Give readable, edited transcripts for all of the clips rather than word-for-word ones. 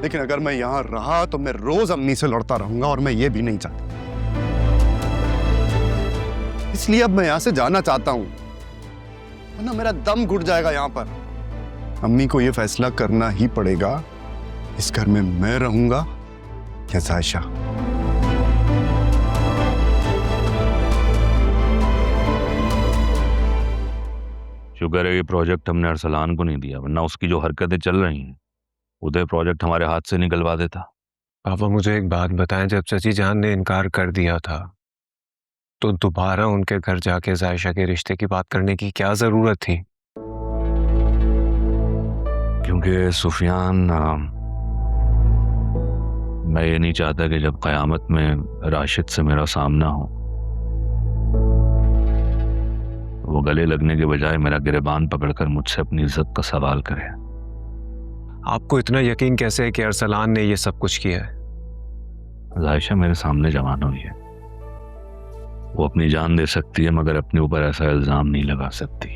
लेकिन अगर मैं यहाँ रहा तो मैं रोज अम्मी से लड़ता रहूंगा और मैं ये भी नहीं चाहता। इसलिए अब मैं यहाँ से जाना चाहता हूँ, वरना मेरा दम घुट जाएगा यहाँ पर। अम्मी को ये फैसला करना ही पड़ेगा, इस घर में मैं रहूंगा या जायशा। शुक्र है ये प्रोजेक्ट हमने अरसलान को नहीं दिया, वरना उसकी जो हरकतें चल रही हैं उधर प्रोजेक्ट हमारे हाथ से निकलवा देता। पापा मुझे एक बात बताएं, जब चची जान ने इनकार कर दिया था तो दोबारा उनके घर जाके जायशा के रिश्ते की बात करने की क्या जरूरत थी? क्योंकि सुफियान, मैं ये नहीं चाहता कि जब क़यामत में राशिद से मेरा सामना हो वो गले लगने के बजाय मेरा गिरेबान पकड़कर मुझसे अपनी इज्जत का सवाल करे। आपको इतना यकीन कैसे है कि अरसलान ने ये सब कुछ किया है? जायशा मेरे सामने जवान हुई है, वो अपनी जान दे सकती है मगर अपने ऊपर ऐसा इल्जाम नहीं लगा सकती।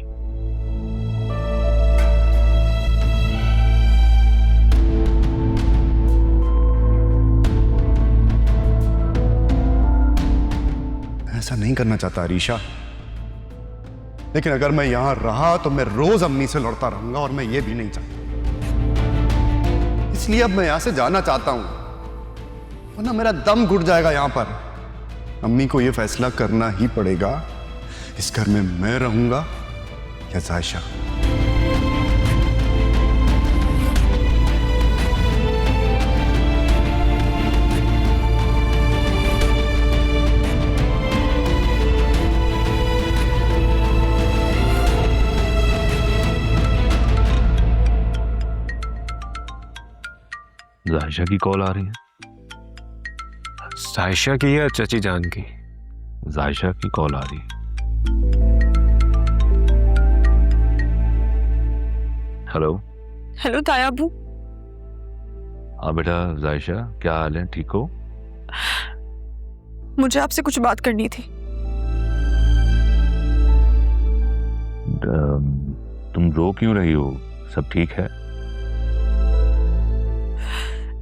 ऐसा नहीं करना चाहता अरीशा, लेकिन अगर मैं यहां रहा तो मैं रोज अम्मी से लड़ता रहूंगा और मैं ये भी नहीं चाहता। इसलिए अब मैं यहां से जाना चाहता हूं, वरना मेरा दम घुट जाएगा यहां पर। अम्मी को ये फैसला करना ही पड़ेगा, इस घर में मैं रहूंगा या जायशा। जायशा की कॉल आ रही है। जायशा की या चची जान की? जायशा की कॉल आ रही है। हेलो। हेलो ताया अबू। हाँ बेटा जायशा, क्या हाल है, ठीक हो? मुझे आपसे कुछ बात करनी थी। तुम रो क्यों रही हो, सब ठीक है?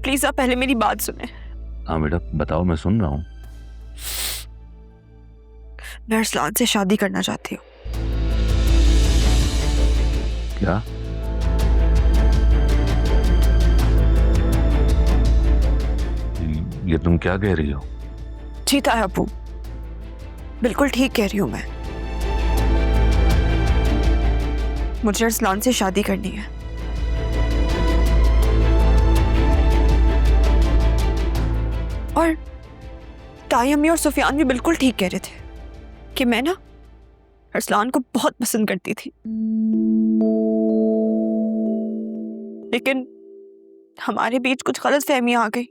प्लीज आप पहले मेरी बात सुने। हाँ बेटा बताओ, मैं सुन रहा हूँ। मैं अरसलान से शादी करना चाहती हूँ। क्या? ये तुम क्या कह रही हो? जी ताया अबू, बिल्कुल ठीक कह रही हूँ मैं। मुझे अरसलान से शादी करनी है। और ताई अम्मी और सुफियान भी बिल्कुल ठीक कह रहे थे कि मैं ना अरसलान को बहुत पसंद करती थी, लेकिन हमारे बीच कुछ गलतफहमियां आ गई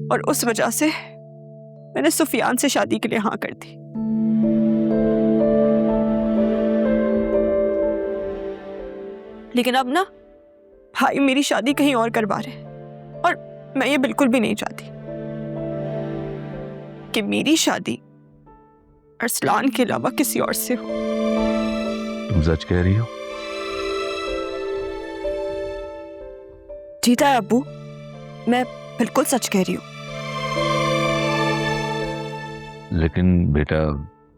और उस वजह से मैंने सुफियान से शादी के लिए हाँ कर दी। लेकिन अब ना भाई मेरी शादी कहीं और करवा रहे हैं और मैं ये बिल्कुल भी नहीं चाहती कि मेरी शादी अरसलान के अलावा किसी और से हो। तुम सच कह रही हो? जी ताया अब्बू, मैं बिल्कुल सच कह रही हूँ। लेकिन बेटा।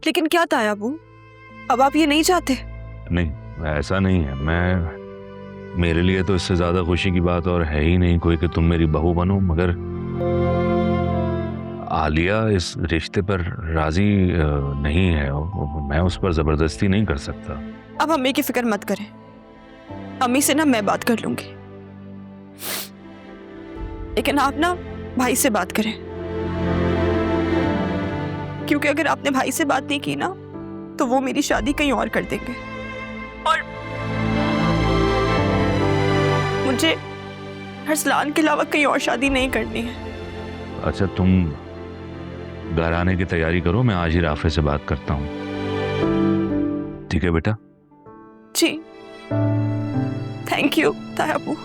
लेकिन क्या ताया अब्बू, अब आप ये नहीं चाहते? नहीं, ऐसा नहीं है। मेरे लिए तो इससे ज्यादा खुशी की बात और है ही नहीं कोई कि तुम मेरी बहू बनो, मगर आलिया इस रिश्ते पर राजी नहीं है, मैं उस पर जबरदस्ती नहीं कर सकता। अब अम्मी की फिक्र मत करें, अम्मी से ना मैं बात कर लूंगी, लेकिन आप ना भाई से बात करें, क्योंकि अगर आपने भाई से बात नहीं की ना तो वो मेरी शादी कहीं और कर देंगे और मुझे अरसलान के अलावा कहीं और शादी नहीं करनी है। अच्छा तुम घर आने की तैयारी करो, मैं आज ही राफे से बात करता हूँ। ठीक है बेटा? जी, थैंक यू ताया अब्बू।